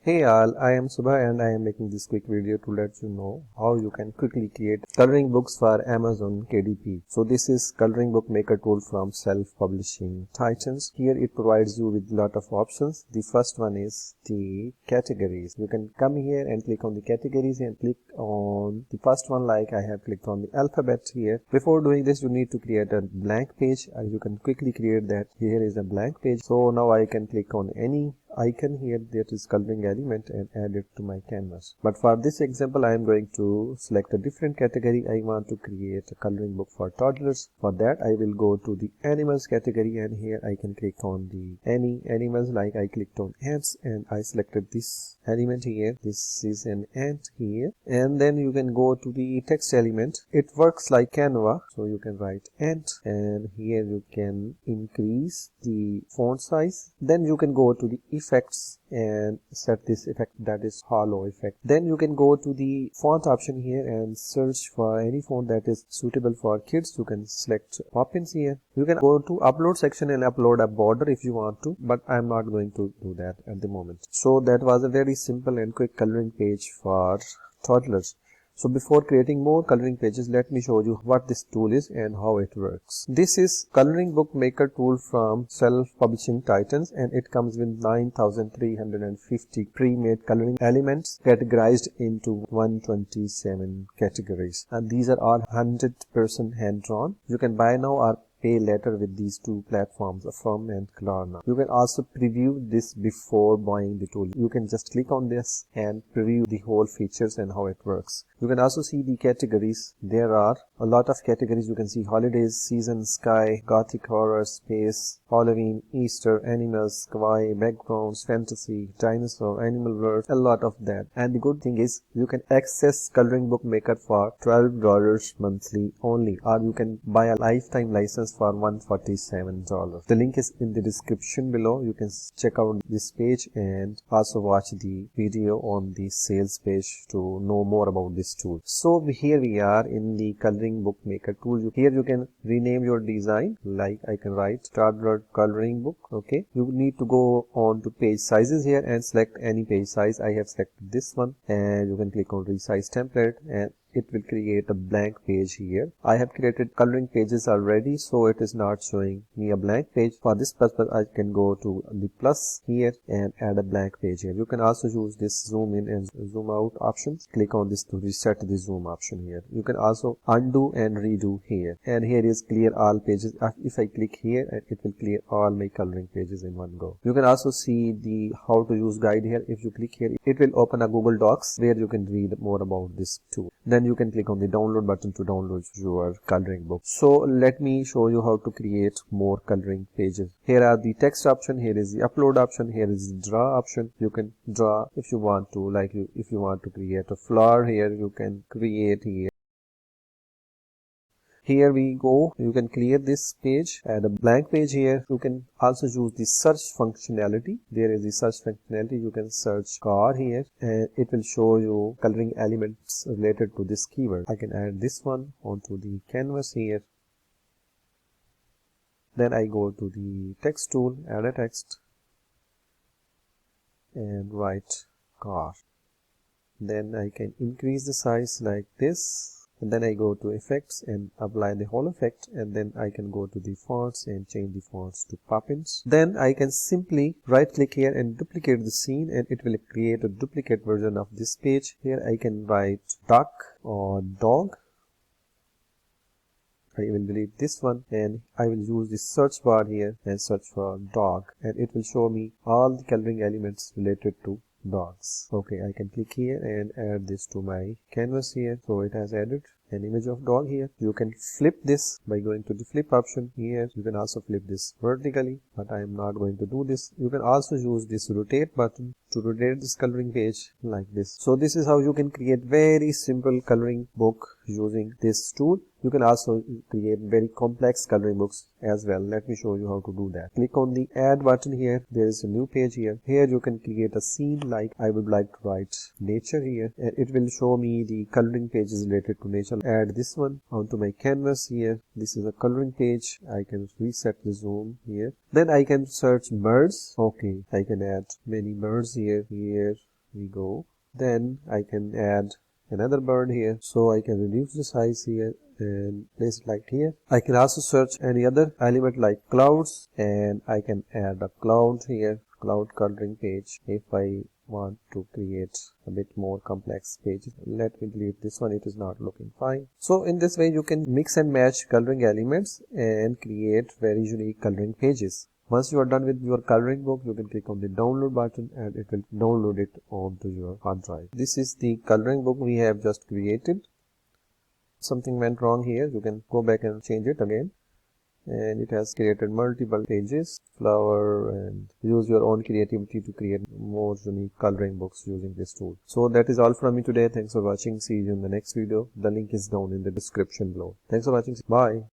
Hey all, I am Subha and I am making this quick video to let you know how you can quickly create coloring books for Amazon KDP. So this is coloring book maker tool from self-publishing titans. Here it provides you with lot of options. The first one is the categories. You can come here and click on the categories and click on the first one like I have clicked on the alphabet here. Before doing this you need to create a blank page. You can quickly create that. Here is a blank page. So now I can click on any icon here that is coloring element and add it to my canvas. But for this example I am going to select a different category. I want to create a coloring book for toddlers. For that I will go to the animals category and here I can click on the any animals, like I clicked on ants and I selected this element here. This is an ant here, and then you can go to the text element. It works like Canva, so you can write ant and here you can increase the font size. Then you can go to the effects and set this effect, that is hollow effect. Then you can go to the font option here and search for any font that is suitable for kids. You can select Poppins here. You can go to upload section and upload a border if you want to, but I'm not going to do that at the moment. So that was a very simple and quick coloring page for toddlers. So before creating more coloring pages, let me show you what this tool is and how it works. This is coloring book maker tool from self-publishing titans and it comes with 9,350 pre-made coloring elements categorized into 127 categories. And these are all 100% hand-drawn. You can buy now or pay later with these two platforms, Affirm and Klarna. You can also preview this before buying the tool. You can just click on this and preview the whole features and how it works. You can also see the categories. There are a lot of categories. You can see holidays, season, sky, gothic horror, space, Halloween, Easter, animals, kawaii, backgrounds, fantasy, dinosaur, animal world, a lot of that. And the good thing is you can access coloring book maker for $12 monthly only, or you can buy a lifetime license for $147. The link is in the description below. You can check out this page and also watch the video on the sales page to know more about this tool. So here we are in the coloring book maker tool. Here you can rename your design, like I can write toddler coloring book. Okay, you need to go on to page sizes here and select any page size. I have selected this one and you can click on resize template and it will create a blank page here. I have created coloring pages already, so it is not showing me a blank page. For this purpose, I can go to the plus here and add a blank page here. You can also use this zoom in and zoom out options. Click on this to reset the zoom option here. You can also undo and redo here. And here is clear all pages. If I click here, it will clear all my coloring pages in one go. You can also see the how to use guide here. If you click here, it will open a Google Docs where you can read more about this tool. Then you can click on the download button to download your coloring book. So let me show you how to create more coloring pages. Here are the text option, here is the upload option, here is the draw option. You can draw if you want to, like if you want to create a flower here, you can create here. Here we go. You can clear this page, add a blank page here. You can also use the search functionality. There is the search functionality. You can search car here and it will show you coloring elements related to this keyword. I can add this one onto the canvas here. Then I go to the text tool, add a text and write car. Then I can increase the size like this. And then I go to effects and apply the whole effect, and then I can go to the fonts and change the fonts to Poppins. Then I can simply right click here and duplicate the scene and it will create a duplicate version of this page. Here I can write duck or dog. I will delete this one and I will use the search bar here and search for dog and it will show me all the coloring elements related to dogs. Okay, I can click here and add this to my canvas here. So it has added an image of dog here. You can flip this by going to the flip option here. You can also flip this vertically, but I am not going to do this. You can also use this rotate button to rotate this coloring page like this. So this is how you can create very simple coloring book using this tool. You can also create very complex coloring books as well. Let me show you how to do that. Click on the add button here. There is a new page here. Here you can create a scene, like I would like to write nature here and it will show me the coloring pages related to nature. Add this one onto my canvas here. This is a coloring page. I can reset the zoom here. Then I can search birds. Okay, I can add many birds here, we go. Then I can add another bird here, so I can reduce the size here and place it like here. I can also search any other element like clouds, and I can add a cloud here, cloud coloring page, if I want to create a bit more complex page. Let me delete this one, it is not looking fine. So in this way you can mix and match coloring elements and create very unique coloring pages. Once you are done with your coloring book, you can click on the download button and it will download it onto your hard drive. This is the coloring book we have just created. Something went wrong here, you can go back and change it again. And it has created multiple pages, flower, and use your own creativity to create more unique coloring books using this tool. So that is all from me today. Thanks for watching. See you in the next video. The link is down in the description below. Thanks for watching. Bye.